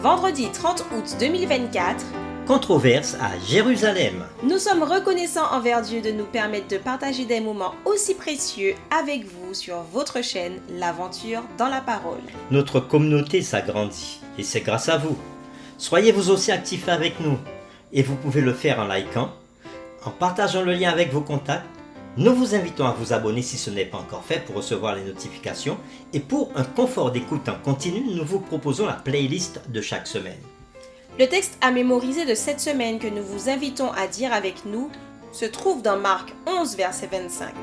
Vendredi 30 août 2024, Controverse à Jérusalem. nous sommes reconnaissants envers Dieu de nous permettre de partager des moments aussi précieux avec vous sur votre chaîne L'Aventure dans la Parole. Notre communauté s'agrandit et c'est grâce à vous. Soyez vous aussi actifs avec nous et vous pouvez le faire en likant, en partageant le lien avec vos contacts. Nous vous invitons à vous abonner si ce n'est pas encore fait pour recevoir les notifications et pour un confort d'écoute en continu, nous vous proposons la playlist de chaque semaine. Le texte à mémoriser de cette semaine que nous vous invitons à dire avec nous se trouve dans Marc 11, verset 25.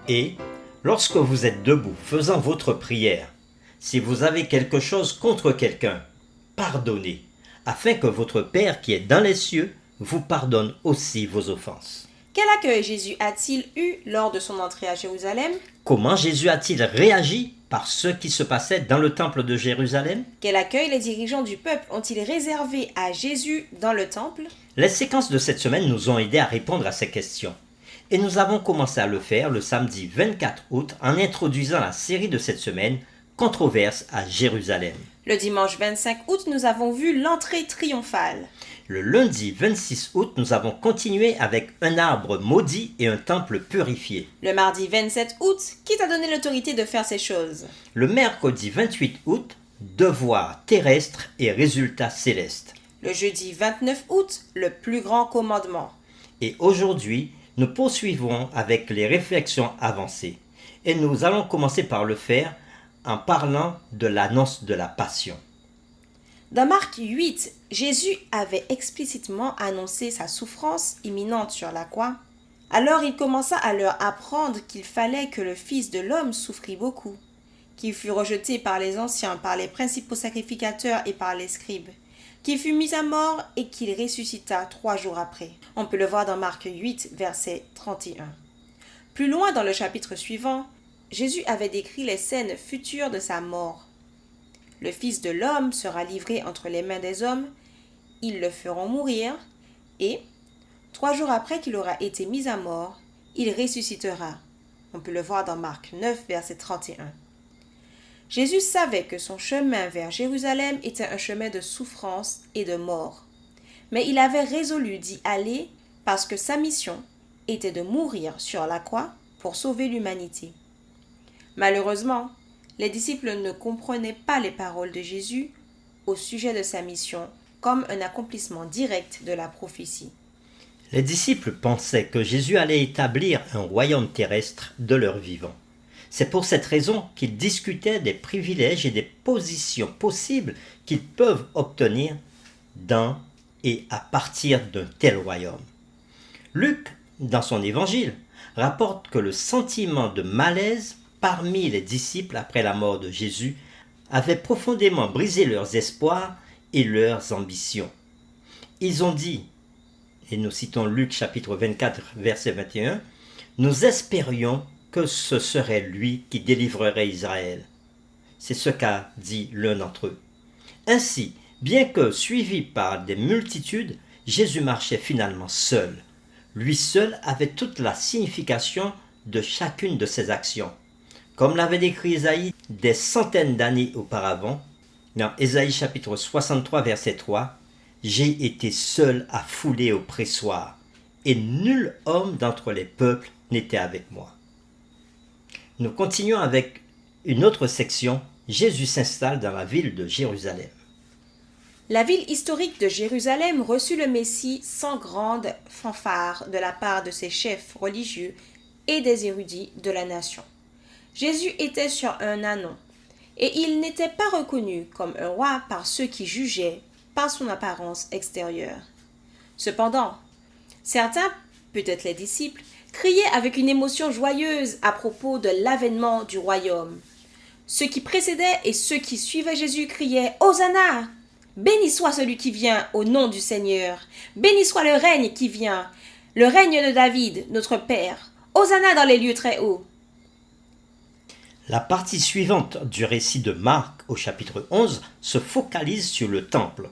Et lorsque vous êtes debout faisant votre prière, si vous avez quelque chose contre quelqu'un, pardonnez, afin que votre Père qui est dans les cieux vous pardonne aussi vos offenses. Quel accueil Jésus a-t-il eu lors de son entrée à Jérusalem? Comment Jésus a-t-il réagi par ce qui se passait dans le temple de Jérusalem? Quel accueil les dirigeants du peuple ont-ils réservé à Jésus dans le temple? Les séquences de cette semaine nous ont aidés à répondre à ces questions. Et nous avons commencé à le faire le samedi 24 août en introduisant la série de cette semaine, Controverse à Jérusalem. Le dimanche 25 août, nous avons vu l'entrée triomphale. Le lundi 26 août, nous avons continué avec un arbre maudit et un temple purifié. Le mardi 27 août, qui t'a donné l'autorité de faire ces choses? Le mercredi 28 août, devoirs terrestres et résultats célestes. Le jeudi 29 août, le plus grand commandement. Et aujourd'hui, nous poursuivons avec les réflexions avancées. Et nous allons commencer par le faire en parlant de l'annonce de la passion. Dans Marc 8, Jésus avait explicitement annoncé sa souffrance imminente sur la croix. Alors il commença à leur apprendre qu'il fallait que le Fils de l'homme souffrit beaucoup, qu'il fut rejeté par les anciens, par les principaux sacrificateurs et par les scribes, qu'il fut mis à mort et qu'il ressuscita 3 jours après. On peut le voir dans Marc 8, verset 31. Plus loin dans le chapitre suivant, Jésus avait décrit les scènes futures de sa mort. Le Fils de l'homme sera livré entre les mains des hommes, ils le feront mourir, et 3 jours après qu'il aura été mis à mort, il ressuscitera. On peut le voir dans Marc 9, verset 31. Jésus savait que son chemin vers Jérusalem était un chemin de souffrance et de mort. Mais il avait résolu d'y aller parce que sa mission était de mourir sur la croix pour sauver l'humanité. Malheureusement, les disciples ne comprenaient pas les paroles de Jésus au sujet de sa mission comme un accomplissement direct de la prophétie. Les disciples pensaient que Jésus allait établir un royaume terrestre de leur vivant. C'est pour cette raison qu'ils discutaient des privilèges et des positions possibles qu'ils peuvent obtenir dans et à partir d'un tel royaume. Luc, dans son évangile, rapporte que le sentiment de malaise parmi les disciples après la mort de Jésus avait profondément brisé leurs espoirs et leurs ambitions. Ils ont dit, et nous citons Luc chapitre 24 verset 21, « Nous espérions que ce serait lui qui délivrerait Israël. » C'est ce qu'a dit l'un d'entre eux. Ainsi, bien que suivi par des multitudes, Jésus marchait finalement seul. Lui seul avait toute la signification de chacune de ses actions. Comme l'avait décrit Ésaïe des centaines d'années auparavant, dans Ésaïe chapitre 63 verset 3, « J'ai été seul à fouler au pressoir, et nul homme d'entre les peuples n'était avec moi. » Nous continuons avec une autre section. Jésus s'installe dans la ville de Jérusalem. La ville historique de Jérusalem reçut le Messie sans grande fanfare de la part de ses chefs religieux et des érudits de la nation. Jésus était sur un ânon, et il n'était pas reconnu comme un roi par ceux qui jugeaient par son apparence extérieure. Cependant, certains, peut-être les disciples, criaient avec une émotion joyeuse à propos de l'avènement du royaume. Ceux qui précédaient et ceux qui suivaient Jésus criaient « Hosanna ! Béni soit celui qui vient au nom du Seigneur. Béni soit le règne qui vient, le règne de David, notre Père. Hosanna dans les lieux très hauts. » La partie suivante du récit de Marc au chapitre 11 se focalise sur le temple,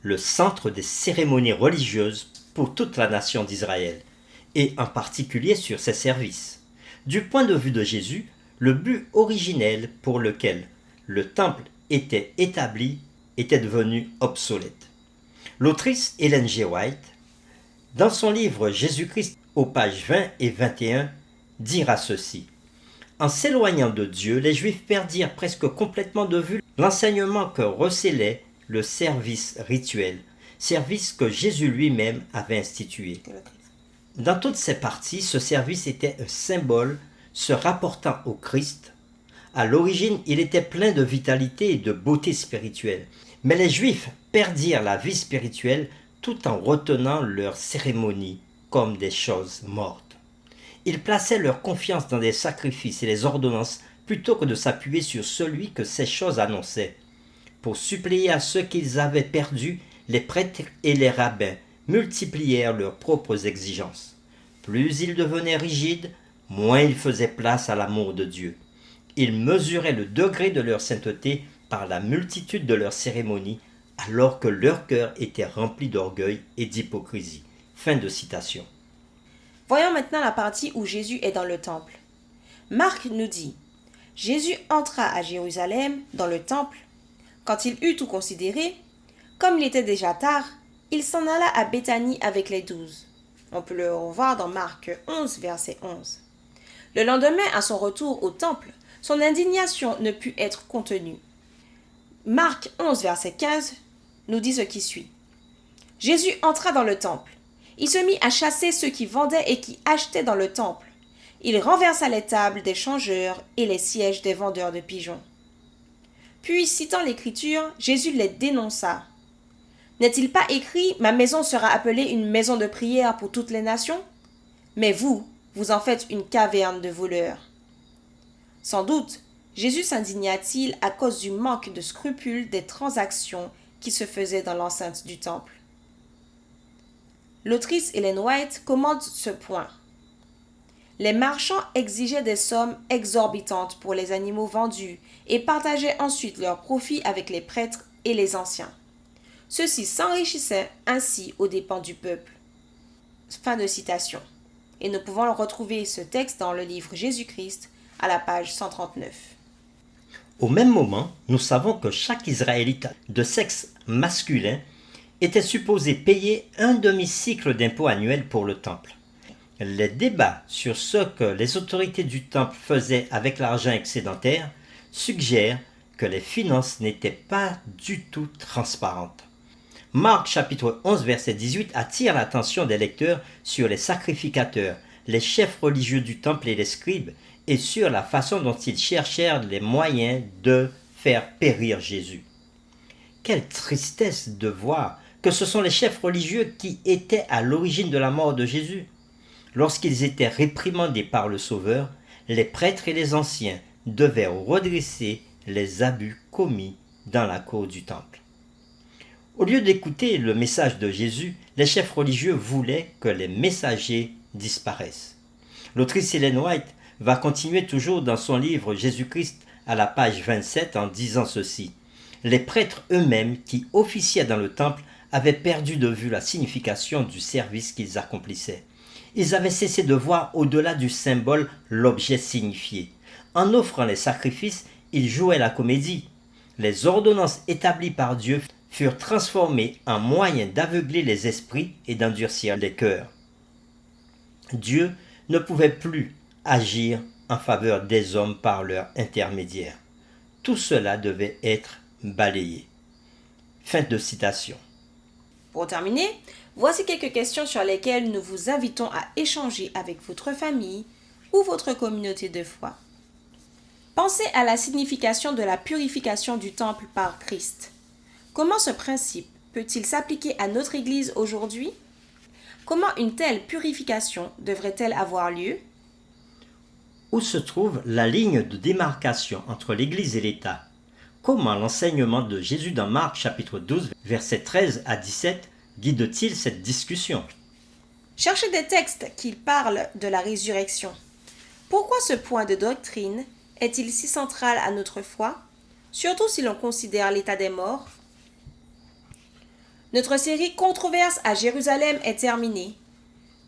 le centre des cérémonies religieuses pour toute la nation d'Israël, et en particulier sur ses services. Du point de vue de Jésus, le but originel pour lequel le temple était établi était devenue obsolète. L'autrice Ellen G. White, dans son livre Jésus-Christ aux pages 20 et 21, dira ceci. En s'éloignant de Dieu, les Juifs perdirent presque complètement de vue l'enseignement que recélait le service rituel, service que Jésus lui-même avait institué. Dans toutes ces parties, ce service était un symbole se rapportant au Christ. À l'origine, il était plein de vitalité et de beauté spirituelle. Mais les Juifs perdirent la vie spirituelle tout en retenant leurs cérémonies comme des choses mortes. Ils plaçaient leur confiance dans des sacrifices et les ordonnances plutôt que de s'appuyer sur celui que ces choses annonçaient. Pour suppléer à ceux qu'ils avaient perdus, les prêtres et les rabbins multiplièrent leurs propres exigences. Plus ils devenaient rigides, moins ils faisaient place à l'amour de Dieu. Ils mesuraient le degré de leur sainteté par la multitude de leurs cérémonies, alors que leur cœur était rempli d'orgueil et d'hypocrisie. Fin de citation. Voyons maintenant la partie où Jésus est dans le temple. Marc nous dit « Jésus entra à Jérusalem, dans le temple. Quand il eut tout considéré, comme il était déjà tard, il s'en alla à Béthanie avec les 12. » On peut le revoir dans Marc 11, verset 11. Le lendemain, à son retour au temple, son indignation ne put être contenue. Marc 11, verset 15 nous dit ce qui suit. Jésus entra dans le temple. Il se mit à chasser ceux qui vendaient et qui achetaient dans le temple. Il renversa les tables des changeurs et les sièges des vendeurs de pigeons. Puis, citant l'Écriture, Jésus les dénonça. N'est-il pas écrit « Ma maison sera appelée une maison de prière pour toutes les nations » Mais vous, vous en faites une caverne de voleurs. Sans doute, Jésus s'indigna-t-il à cause du manque de scrupules des transactions qui se faisaient dans l'enceinte du temple. L'autrice Ellen White commente ce point. Les marchands exigeaient des sommes exorbitantes pour les animaux vendus et partageaient ensuite leurs profits avec les prêtres et les anciens. Ceux-ci s'enrichissaient ainsi aux dépens du peuple. Fin de citation. Et nous pouvons retrouver ce texte dans le livre Jésus-Christ à la page 139. Au même moment, nous savons que chaque Israélite de sexe masculin était supposé payer un demi-cycle d'impôt annuel pour le temple. Les débats sur ce que les autorités du temple faisaient avec l'argent excédentaire suggèrent que les finances n'étaient pas du tout transparentes. Marc chapitre 11 verset 18 attire l'attention des lecteurs sur les sacrificateurs, les chefs religieux du temple et les scribes, et sur la façon dont ils cherchèrent les moyens de faire périr Jésus. Quelle tristesse de voir que ce sont les chefs religieux qui étaient à l'origine de la mort de Jésus. Lorsqu'ils étaient réprimandés par le Sauveur, les prêtres et les anciens devaient redresser les abus commis dans la cour du temple. Au lieu d'écouter le message de Jésus, les chefs religieux voulaient que les messagers disparaissent. L'autrice Ellen White va continuer toujours dans son livre Jésus-Christ à la page 27 en disant ceci. Les prêtres eux-mêmes qui officiaient dans le temple avaient perdu de vue la signification du service qu'ils accomplissaient. Ils avaient cessé de voir au-delà du symbole l'objet signifié. En offrant les sacrifices, ils jouaient la comédie. Les ordonnances établies par Dieu furent transformées en moyens d'aveugler les esprits et d'endurcir les cœurs. Dieu ne pouvait plus agir en faveur des hommes par leur intermédiaire. Tout cela devait être balayé. Fin de citation. Pour terminer, voici quelques questions sur lesquelles nous vous invitons à échanger avec votre famille ou votre communauté de foi. Pensez à la signification de la purification du temple par Christ. Comment ce principe peut-il s'appliquer à notre Église aujourd'hui? Comment une telle purification devrait-elle avoir lieu? Où se trouve la ligne de démarcation entre l'Église et l'État? Comment l'enseignement de Jésus dans Marc chapitre 12, versets 13 à 17 guide-t-il cette discussion? Cherchez des textes qui parlent de la résurrection. Pourquoi ce point de doctrine est-il si central à notre foi, surtout si l'on considère l'état des morts? Notre série Controverse à Jérusalem est terminée.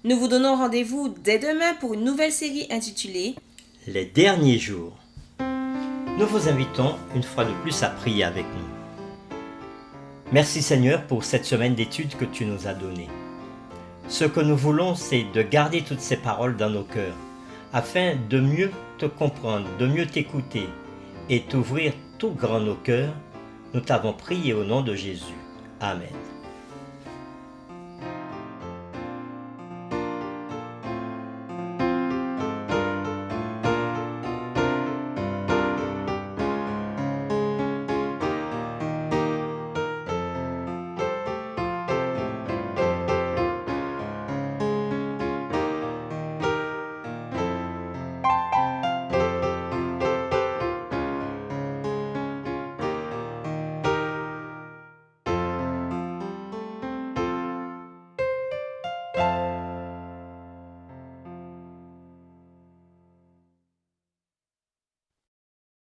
Nous vous donnons rendez-vous dès demain pour une nouvelle série intitulée Les derniers jours. Nous vous invitons une fois de plus à prier avec nous. Merci Seigneur pour cette semaine d'études que tu nous as donnée. Ce que nous voulons, c'est de garder toutes ces paroles dans nos cœurs, afin de mieux te comprendre, de mieux t'écouter et t'ouvrir tout grand nos cœurs. Nous t'avons prié au nom de Jésus. Amen.